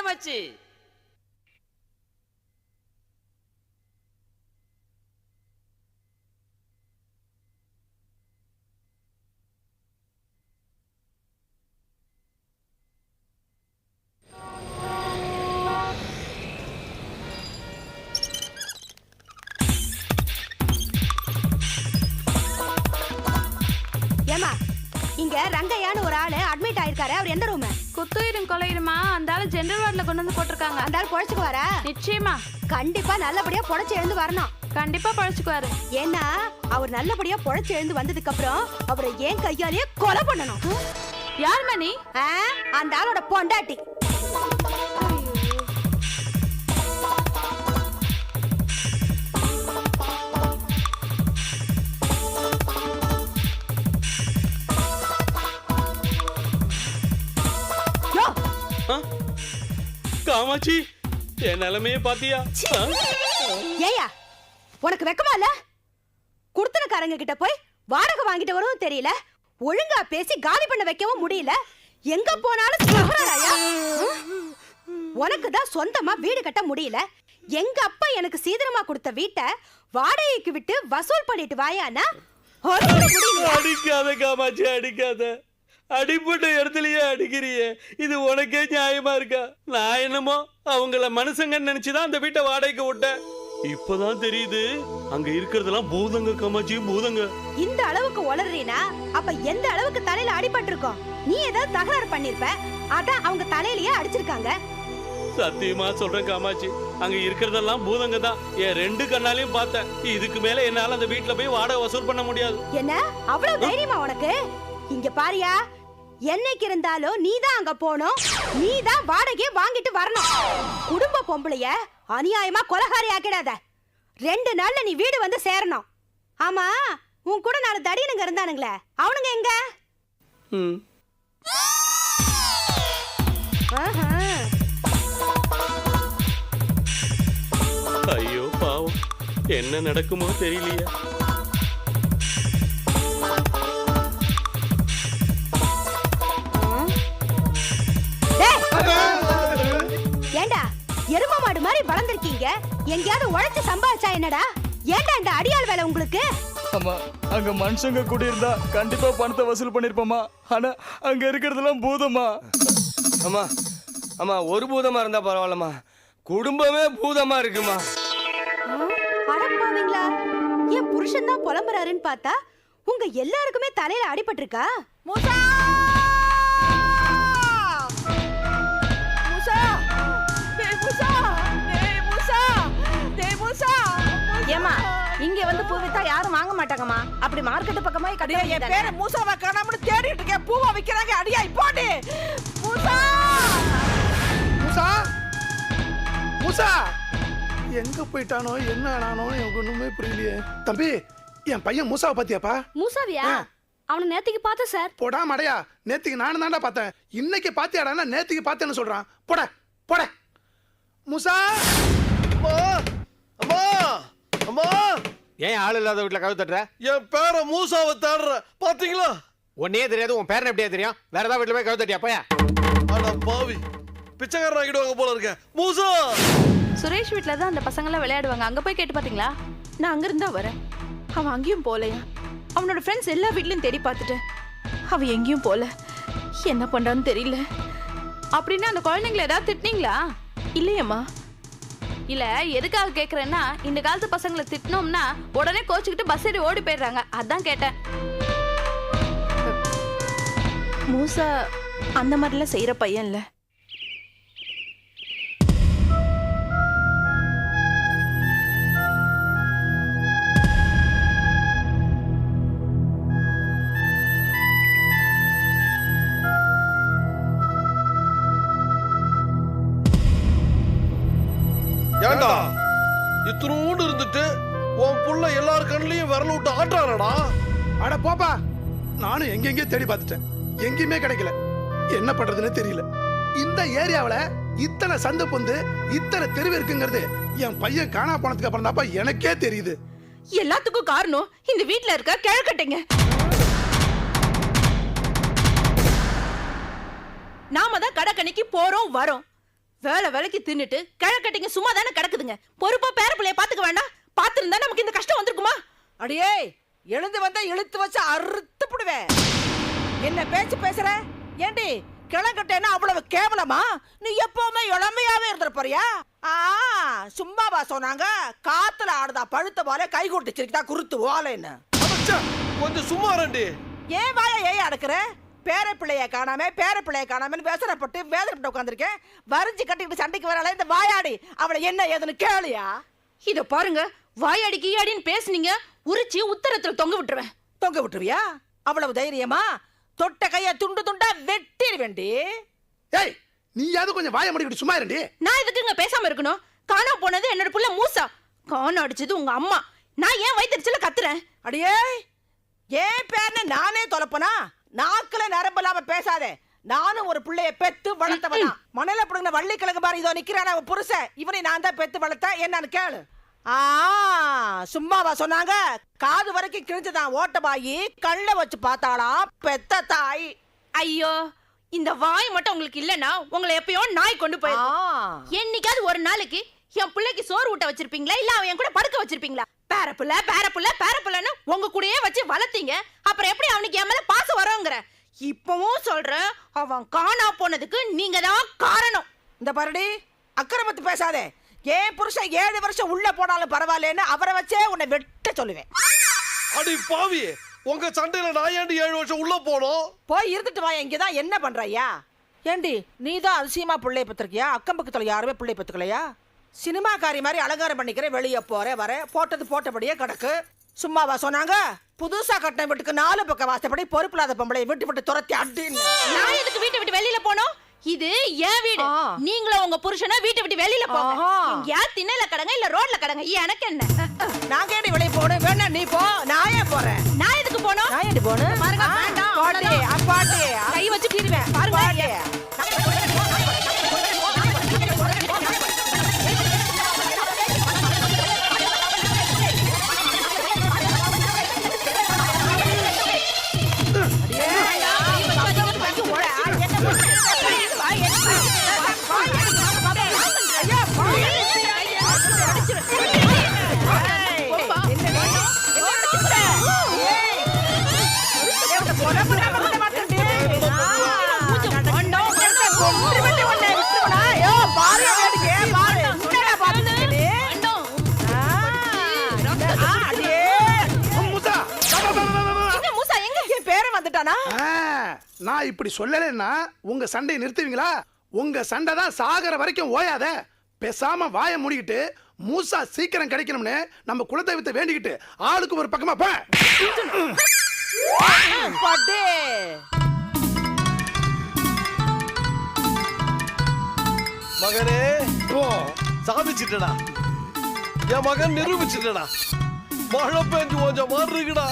காமாட்சி. ஏமா இங்க ரங்கையான்னு ஒரு ஆளு அட்மிட் ஆயிருக்காரு. அவர் எந்த ரூம்? குத்துயிரும் கொலையுமா அந்த ஆளு ஜெனரல் வார்டுல கொண்டு வந்து போட்டிருக்காங்க. அந்த ஆள் பொழைச்சுக்குவாரா? நிச்சயமா கண்டிப்பா நல்லபடியா பொழைச்சு எழுந்து வரணும். கண்டிப்பா பழச்சுக்குவாரு. ஏன்னா அவர் நல்லபடியா பொழைச்சு எழுந்து வந்ததுக்கு அப்புறம் அவரை ஏன் கையாலேயே கொலை பண்ணணும். யார் மணி? அந்த ஆளோட பொண்டாட்டி. காமாட்சி என் நிலைமையே பாத்தியா? ஏயா உனக்கு வெக்கமா இல்ல? குடுத்தனக்காரங்க கிட்ட போய் வாடகை வாங்கிட்டு வரவும் தெரியல, ஒழுங்கா பேசி காலி பண்ண வைக்கவும் முடியல. எங்க போனாலும் தகராறா? உனக்கு தான் சொந்தமா வீடு கட்ட முடியல. எங்க அப்பா எனக்கு சீதனமா கொடுத்த வீட்டை வாடகைக்கு விட்டு வசூல் பண்ணிட்டு வாயானா அடிக்காத காமாட்சி, அடிக்காத. அடிப்பட்ட இடத்துலயே அடிக்கிறியே, இது உனக்கே நியாயமா இருக்கா? நான் என்னமோ அவங்கள மனுஷங்கன்னு நினைச்சுதான் அந்த வீட்டை வாடகைக்கு விட்டேன். இப்பதான் தெரியுது அங்க இருக்கிறதெல்லாம் பூதங்க காமாட்சி, பூதங்க. இந்த அளவுக்கு உளறீனா அப்ப எந்த அளவுக்கு தலையில அடிபட்டு இருக்கோம்? நீ ஏதாவது தகராறு பண்ணிருப்ப, அதான் அவங்க தலையிலேயே அடிச்சிருக்காங்க. சத்தியமா சொல்றேன் காமாட்சி, அங்க இருக்கிறதெல்லாம் பூதங்க தான். என் 2 கண்ணாலையும் பார்த்தேன். இதுக்கு மேல என்னால அந்த வீட்டுல போய் வாடகை வசூல் பண்ண முடியாது. என்ன அவ்வளவு தைரியமா உனக்கு? இங்க பாரியா, என்னைக்கு இருந்தாலும் நீதான் அங்க போனோம், நீதான் வாடகையை வாங்கிட்டு வரணும். குடும்ப பொம்பளைய அநியாயமா கொலகாரி ஆக்கிடாத. 2 நாள்ல நீ வீடு வந்து சேரணும். ஆமா, உன் கூட 4 தடியனுங்க இருந்தானுங்களே, அவனுங்க எங்க? ஐயோ பாவம், என்ன நடக்குமோ தெரியலையா? ஏண்டா எரும மாடு மாதிரி வளர்ந்துருக்கீங்க, எங்கயாவது உழைச்சு சம்பாதிச்சா என்னடா? ஏண்டா இந்த அடியாள் வேலை உங்களுக்கு? அம்மா, அங்க மனுஷங்க கூடி இருந்தா கண்டிப்பா பணத்தை வசூல் பண்ணிருப்போமா. ஆனா அங்க இருக்கிறதெல்லாம் பூதமா. அம்மா அம்மா, ஒரு பூதமா இருந்தா பரவாயில்லம்மா, குடும்பமே பூதமா இருக்குமா. அடப்பாவீங்களா, என் புருஷன் தான் புலம்புறாருன்னு பார்த்தா உங்க எல்லாருக்குமே தலையில அடிபட்டு இருக்கா? மூசா! ஏமா இங்க வந்து பூ வித்தா யாரும் வாங்க மாட்டாங்கம்மா. அப்படி மார்க்கெட் பக்கமா கடையா என் பேரை மூசாவை காணாமனு தேடிட்டு இருக்கேன். பூவா விக்கிறாங்க, அடியா போடு. மூசா! மூசா! மூசா! எங்க போயிட்டானோ என்ன ஆனானோ எனக்கு ஒண்ணுமே புரியலையே. தம்பி, என் பையன் மூசாவை பாத்தியாப்பா? மூசாவியா? அவனை நேத்திக்கு பார்த்தேன் சார். போடா மடையா, நேத்திக்கு நானும் தான்டா பார்த்தேன். இன்னைக்கு பாத்தியாடா? நேத்திக்கு பார்த்தேன்னு சொல்றான். போட போட. மூசா! அம்மா அம்மா, ஏன் ஆள் இல்லாத வீட்டுல கதவு தட்டுற? என் பேரை மூசாவை தேடுற, பாத்தீங்களா? உன்னே தெரியாது, உன் பேரை எப்படியா தெரியும்? வேற ஏதாவது வீட்டுல போய் கதவு தட்டியா? போயா ஆனா பாவி, பிச்சைக்காரன் ஆகிடுவாங்க போல இருக்க. மூசா! சுரேஷ் வீட்டுல தான் அந்த பசங்க விளையாடுவாங்க, அங்க போய் கேட்டு பாத்தீங்களா? நான் அங்க இருந்தா வரேன். அவன் அங்கேயும் போலையா? அவனோட ஃப்ரெண்ட்ஸ் எல்லா வீட்லயும் தேடி பார்த்துட்டேன், அவன் எங்கேயும் போல. என்ன பண்றான்னு தெரியல. அப்படின்னா அந்த குழந்தைங்களை ஏதாவது திட்டினீங்களா? இல்லையம்மா. இல்ல எதுக்காக கேக்குறேன்னா, இந்த காலத்து பசங்களை திட்டினோம்னா உடனே கோச்சுக்கிட்டு பஸ் ஏறி ஓடி போயிடுறாங்க, அதான் கேட்டேன். மூசா அந்த மாதிரிலாம் செய்யற பையன் இல்ல. ஏண்டா இத்தனோடு இருந்துட்டு உன் புள்ள எல்லார் கண்ணிலையும் விரல விட்டு ஆட்டுறானடா? அட போப்பா, நானும் எங்கெங்கே தேடி பார்த்துட்டேன், எங்கேயுமே கிடைக்கல. என்ன பண்றதுன்னு தெரியல. இந்த ஏரியாவுல இத்தனை சந்து பொந்து இத்தனை தெருவு இருக்குங்கிறது என் பையன் காணா போனதுக்கு அப்புறம் தான்ப்பா எனக்கே தெரியுது. எல்லாத்துக்கும் காரணம் இந்த வீட்ல இருக்க கிழக்கட்டைங்க. நாம தான் கடக்கணிக்கு போறோம் வரோம். வேலை வேலைக்கு தின்னுட்டு கிழக்கட்டிங்க சும்மா தானே கிடக்குதுங்க. பொறுப்பா பேர பிள்ளைய பாத்துக்க வேண்டாம். பாத்துருந்தா நமக்கு இந்த கஷ்டம் வந்திருக்குமா? அடியே எழுந்து வந்தா இழுத்து வச்சு அறுத்து புடுவேன். என்ன பேச்சு பேசுற? ஏண்டி கிழக்கட்டேன்னா அவ்வளவு கேவலமா? நீ எப்பவுமே இளமையாவே இருந்துற போறியா? சும்மாவா சொன்னாங்க? காத்துல ஆடுதா பழுத்த போல கை கொட்டுச்சிருக்கா குருத்து ஓலைன்னு. கொஞ்சம் சும்மா ரெண்டி. ஏன் வாய ஏன் அடக்குற? பேர பிள்ளைய காணாமன்னு பேசப்பட்டு வேதனைப்பட்டு உட்காந்துருக்கேன். வரிஞ்சு கட்டிக்கிட்டு சண்டைக்கு வராள இந்த வாயாடி, அவளை என்ன ஏதுன்னு கேளியா? இத பாருங்க, வாயாடி கீயாடின்னு பேசுனீங்க, உரிச்சு உத்தரத்துல தொங்க விட்டுருவேன். தொங்க விட்டுருவியா? அவ்வளவு தைரியமா? தொட்ட கைய துண்டு துண்டா வெட்டிடுவேண்டி. ஏய் நீயாவது கொஞ்சம் வாய முடிக்கிட்டு சும்மா இருண்டி. நான் எதுக்குங்க பேசாம இருக்கணும்? காணா போனது என்னோட புள்ள மூசா, காணா அடிச்சது உங்க அம்மா. நான் ஏன் வயிற்றுல கத்துறேன்? அடியே ஏன் பேர்னு நானே தொலைப்பனா? நாக்குல நரம்பலாம பேசாதே. நானும் ஒரு பிள்ளைய பெத்து வளர்த்தவனா. மணல புடுங்கின வள்ளி கிழங்கு பாரு இதோ நிக்கிறான அவன் புருஷன். இவனை நான் தான் பெத்து வளர்த்தேன். என்னன்னு கேளு. சும்மாவா சொன்னாங்க? காது வரைக்கும் கிழிஞ்சுதான் ஓட்டமாயி கல்ல வச்சு பார்த்தாலாம் பெத்த தாய். ஐயோ, இந்த வாய் மட்டும் உங்களுக்கு இல்லனா உங்களை எப்பயோ நாய் கொண்டு போயிடும். என்னைக்காவது ஒரு நாளைக்கு என் பிள்ளைக்கு சோறு ஊட்ட வச்சிருப்பீங்களா? இல்ல அவன் என் கூட படுக்க வச்சிருப்பீங்களா? பேரப்புள்ளன்னு உங்க கூடயே வச்சு வளர்த்தீங்க. அப்புறம் எப்படி அவனுக்கு என் மேல பாசம் வரும்ங்கற? இப்பவும் சொல்றேன், அவன் காணா போனதுக்கு நீங்க தான் காரணம். இந்த பாருடி, அக்கிரமத்து பேசாதே. ஏன் புருஷன் 7 வருஷம் உள்ள போனாலும் பரவாயில்லன்னு அவரை வச்சே உன்னை வெட்ட சொல்லுவேன். அடி பாவி, உங்க சண்டையில நான் ஏண்டி 7 வருஷம் உள்ள போனோம்? போய் இருந்துட்டு வா. இங்கதான் என்ன பண்றையா? ஏண்டி நீதான் அதிசயமா பிள்ளைய பத்திருக்கியா? அக்கம் பக்கத்துல யாருமே பிள்ளை பத்துக்கலையா? சினிமாக்காரி மாதிரி அலங்காரம் பண்ணிக்கிற, வெளியே போற வர போட்டது போட்டபடியே கிடக்கு. சும்மாவா சொன்னாங்க? புதுசா கட்டின வீட்டுக்கு 4 பக்கம் வாசப்படி பொறுப்பில்லாத பொம்பளை விட்டு விட்டு துரத்தி அடின்னு. நான் எதுக்கு வீட்டை விட்டு வெளியில போனோம்? இது என் வீடு. நீங்களும் உங்க புருஷனா வீட்டை விட்டு வெளியில போங்க. எங்கயா திண்ணையில கடங்க இல்ல ரோட்ல கடங்க, எனக்கு என்ன? நான் கேடி வெளியே போடு. வேணா நீ போ, நான் ஏன் போறேன்? நான் எதுக்கு போனோம்? நான் ஏடி போனேன்? பாருங்க, வேண்டாம். பாட்டி அப்பாட்டி கை வச்சு தீருவேன் பாருங்க. நான் இப்படி சொல்லலைன்னா உங்க சண்டையை நிறுத்துவீங்களா? உங்க சண்டை தான் சாகர வரைக்கும் ஓயாத. பேசாம வாயை மூடிக்கிட்டு மூசா சீக்கிரம் கிடைக்கணும்னு நம்ம குலதெய்வத்தை வேண்டிக்கிட்டு ஆளுக்கு ஒரு பக்கமா போ. மகனே, சாதிச்சிட்டடா. என் மகன் நிரூபிச்சிட்டடா. மழை பெஞ்சு கொஞ்சம் மாறி இருக்குடா.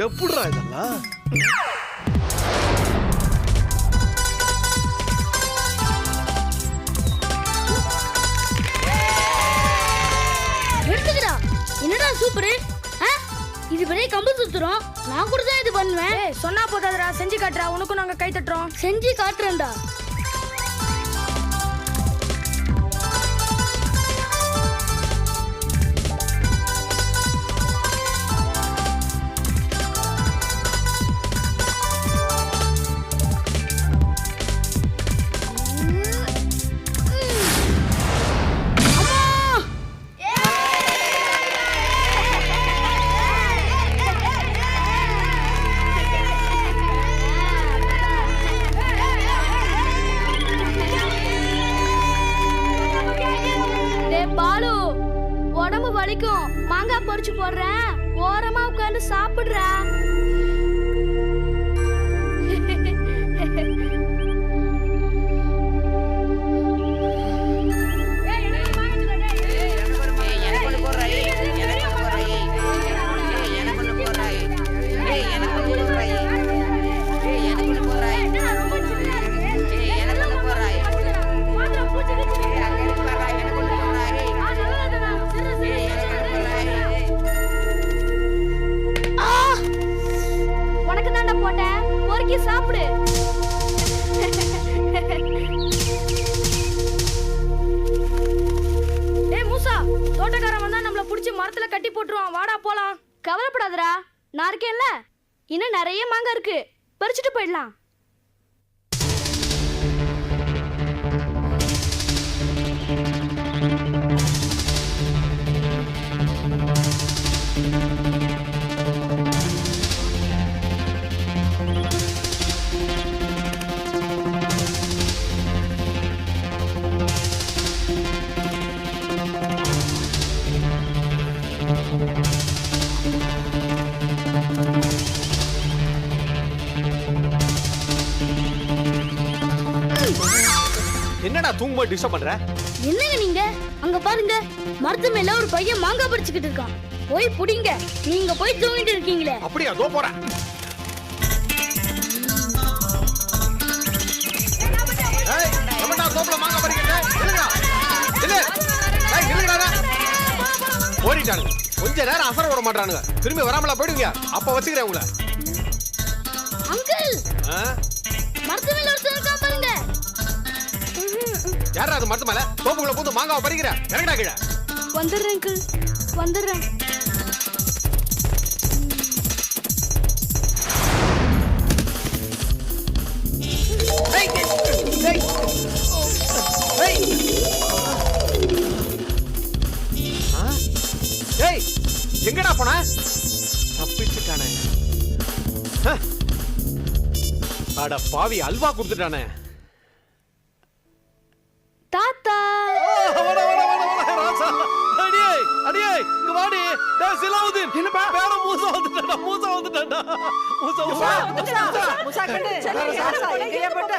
எப்படிடா இதெல்லாம்? எடுத்துக்கடா. என்னடா சூப்பர். இது பெரிய கம்பு சுத்துறோம். நான் கூட தான் இது பண்ணுவேன். சொன்னா போதாதடா, செஞ்சு காட்டுறா. உனக்கும் நாங்க கை தட்டுறோம். செஞ்சு காட்டுறேன்டா. உடம்பு வலிக்கும். மாங்காய் பறிச்சு போடுறேன், ஓரமா உட்கார்ந்து சாப்பிடுறா. சாப்பிடு. தோட்டக்காரன் வந்தா நம்மள புடிச்சு மரத்துல கட்டி போட்டுருவான். வாடா போலாம். கவலைப்படாதடா, நான் இருக்கேன்ல. இன்னும் நிறைய மாங்காய் இருக்கு, பறிச்சுட்டு போயிடலாம். என்னடா தூங்கும்போது டிஸ்டர்ப் பண்ற? என்னங்க நீங்க? அங்க பாருங்க, மரத்து மேல ஒரு பையன் மாங்காய் பறிச்சுக்கிட்டு இருக்கான். போய் புடிங்க. நீங்க போய் தூங்கிட்டு இருக்கீங்களே. அப்படியா? தோ போறேன். ஏய், எவன்டா தோப்புல மாங்காய் பறிக்கிறே? நில்லுடா. நில்லு. ஏய், நில்லுடா. ஓடிட்டானுங்க. கொஞ்ச நேரம் அசர விட மாட்டானுங்க. திரும்பி வராமல போயிடுங்க. அப்ப வச்சுக்கிறேன் உங்களை. அங்கிள், மரத்து மேல ஒருத்தன் இருக்கான் பாருங்க. யாரா அது மரத்து மேல தோப்புக்குள்ள பூந்து மாங்காவை பறிக்கிற? இறங்கடா கீழே. வந்துடுறேன் அங்கிள், வந்துடுறேன். ஏய், எங்கடா போன? தப்பிச்சுட்டானே. அட பாவி, அல்வா கொடுத்துட்டானே. தாத்தா, என்னப்பா?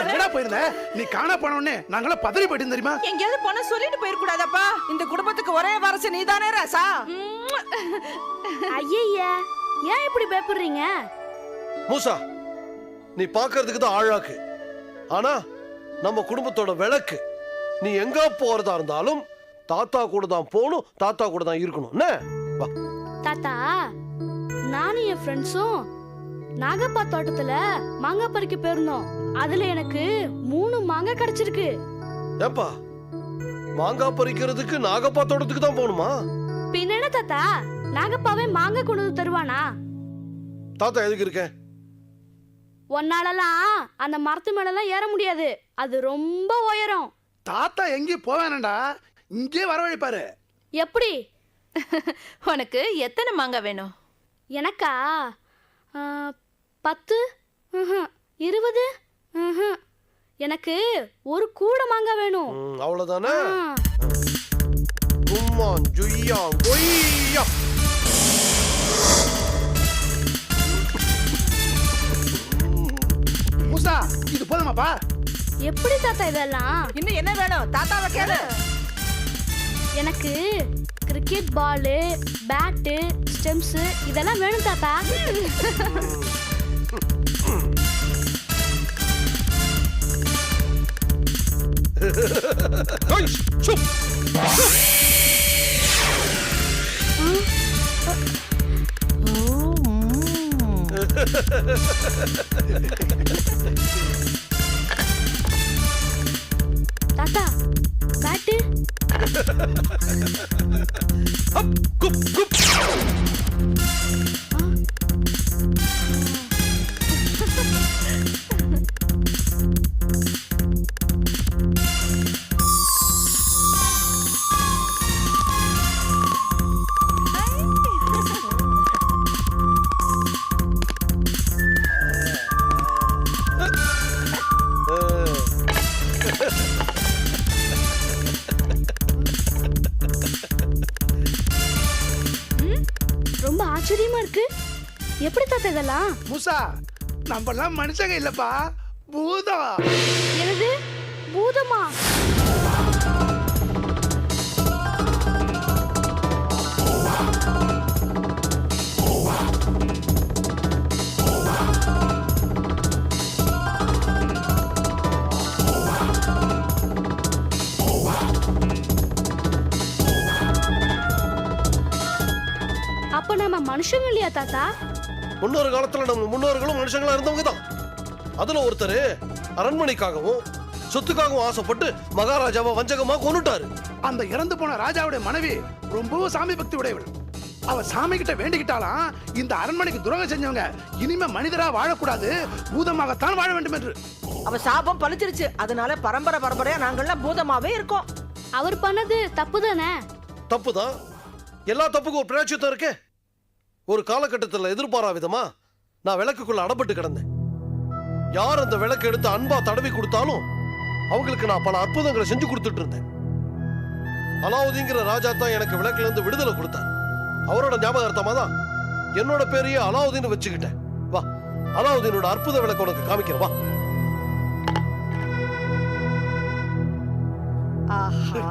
என்னடா போயிருந்த? நீ காணா போனோடனே நாங்கள பதறி போயிட்டு தெரியுமா? எங்கேயாவது போனா சொல்லிட்டு போயிடக்கூடாதப்பா. இந்த குடும்பத்துக்கு ஒரே வாரசு நீதானே ராசா. ஐயா, ஏன் இப்படி பயப்படுறீங்க? மூசா, நீ பாக்குறதுக்கு தான் ஆழாக்கு, ஆனா நம்ம குடும்பத்தோட விளக்கு. நீ எங்க போறதா இருந்தாலும் தாத்தா கூட தான் போகணும், தாத்தா கூட தான் இருக்கணும். என்ன? வா. தாத்தா, நானும் என் ஃப்ரெண்ட்ஸும் நாகப்பா தோட்டத்துல மாங்காய் பறிக்க போயிருந்தோம். அதுல எனக்கு 3 மாங்காய் கிடைச்சிருக்கு. ஏப்பா, மாங்காய் பறிக்கிறதுக்கு நாகப்பா தோட்டத்துக்கு தான் போகணுமா? பின்ன என்ன தாத்தா, நாகப்பாவே மாங்காய் கொண்டு வந்து தருவானா? தாத்தா எதுக்கு இருக்க? ஒன்னாலலாம் அந்த மரத்து மேலலாம் ஏற முடியாது, அது ரொம்ப உயரம். தாத்தா எங்கேயும் போவேனடா, இங்கே வரவழைப்பாரு. எப்படி? உனக்கு எத்தனை மாங்காய் வேணும்? எனக்கா 10, 20. எனக்கு ஒரு கூட மாங்காய் வேணும். அவ்வளவுதானே? கும்மான் ஜுய்யா கொய்யா. மூசா, இது போதுமாப்பா? எப்படி தாத்தா இதெல்லாம்? இன்னும் என்ன வேணும்? தாத்தாவை கேளு. எனக்கு கிரிக்கெட் பாலு, பேட்டு, ஸ்டெம்ஸ் இதெல்லாம் வேணும் தாத்தா. தாத்தா, பேட்டு. ரொம்ப ஆச்சரியமா இருக்கு. எப்படி தாத்தா இதெல்லாம்? மூசா, நம்மலாம் மனுஷங்க இல்லப்பா, பூதம். என்னது, பூதமா? அப்ப நம்ம மனுஷங்க இல்லையா தாத்தா? முன்னொரு காலத்துல நம்ம முன்னோர்களும் மனுஷங்களா இருந்தவங்க தான். அதுல ஒருத்தர் அரண்மனைக்காகவும் சொத்துக்காகவும் ஆசைப்பட்டு மகாராஜாவை வஞ்சகமா கொன்னுட்டாரு. அந்த இறந்து போன ராஜாவுடைய மனைவி ரொம்பவும் சாமி பக்தி உடையவள். அவ சாமி கிட்ட வேண்டிக்கிட்டாலாம், இந்த அரண்மனைக்கு துரோகம் செஞ்சவங்க இனிமே மனிதரா வாழக்கூடாது, பூதமாகத்தான் வாழ வேண்டும் என்று. அவ சாபம் பழிச்சிருச்சு. அதனால பரம்பரை பரம்பரையா நாங்கெல்லாம் பூதமாவே இருக்கோம். அவர் பண்ணது தப்பு தானே? தப்புதான். எல்லா தப்புக்கும் ஒரு பிராயச்சித்தம் இருக்கு. ஒரு காலகட்டத்தில் எதிர்பாரா விதமா நான் விளக்குக்குள்ள அடப்பட்டு கிடந்தேன். யார் அந்த விளக்கு எடுத்து அன்பா தடவி கொடுத்தாலும் அவங்களுக்கு நான் பல அற்புதங்களை செஞ்சு கொடுத்துட்டு இருந்தேன். அலாவுதீங்கிற ராஜா தான் எனக்கு விளக்குல இருந்து விடுதலை கொடுத்தார். அவரோட ஞாபகார்த்தமா தான் என்னோட பேரையே அலாவுதீன் வச்சுக்கிட்டேன். வா, அலாவுதீனோட அற்புத விளக்கு உனக்கு காமிக்கிறேன், வா. ஆஹா.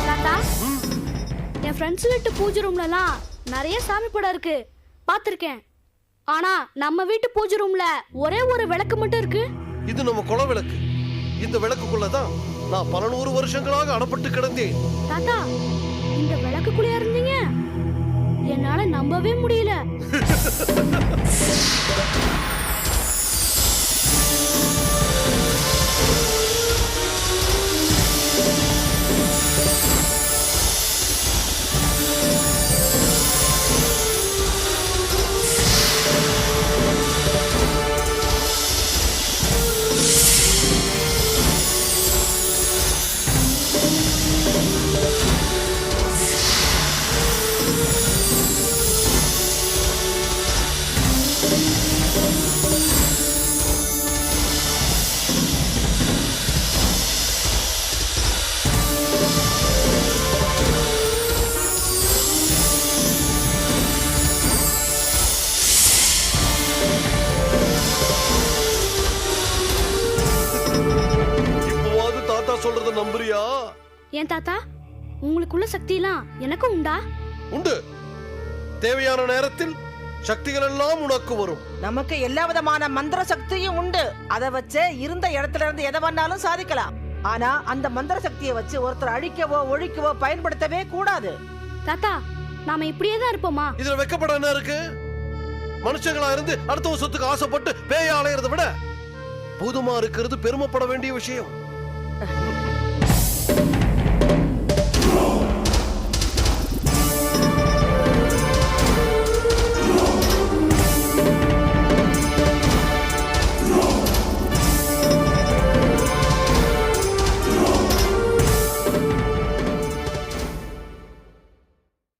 தாத்தா, என் ஃப்ரெண்ட்ஸ் வீட்டு பூஜை ரூம்லலாம் நிறைய சாமி படம் இருக்கு, பார்த்திருக்கேன். ஆனா நம்ம வீட்டு பூஜை ரூம்ல ஒரே ஒரு விளக்கு மட்டும் இருக்கு. இது நம்ம குல விளக்கு. இந்த விளக்குக்குள்ளதான் நான் 100 வருஷங்களாக அடப்பட்டு கிடந்தேன். தாத்தா, இந்த விளக்குக்குள்ளே இருந்தீங்க? என்னால நம்பவே முடியல. சொல்றத நம்புறியா? ஏன் தாத்தா, உங்களுக்குள்ள சக்தியெல்லாம் எனக்கும் உண்டா? உண்டு. தேவையான நேரத்தில் சக்திகள் எல்லாம் உனக்கு வரும். நமக்கு எல்லா விதமான மந்திர சக்தியும் உண்டு. அதை வச்சு இருந்த இடத்துல இருந்து எதை வேணாலும் சாதிக்கலாம். ஆனா அந்த மந்திர சக்தியை வச்சு ஒருத்தர் அழிக்கவோ ஒழிக்கவோ பயன்படுத்தவே கூடாது. தாத்தா, நாம இப்படியே தான் இருப்போமா? இதுல வெக்கப்பட என்ன இருக்கு? மனுஷங்களா இருந்து அடுத்த சொத்துக்கு ஆசைப்பட்டு பேய அலையறதை விட பூதமா இருக்கிறது பெருமைப்பட வேண்டிய விஷயம்.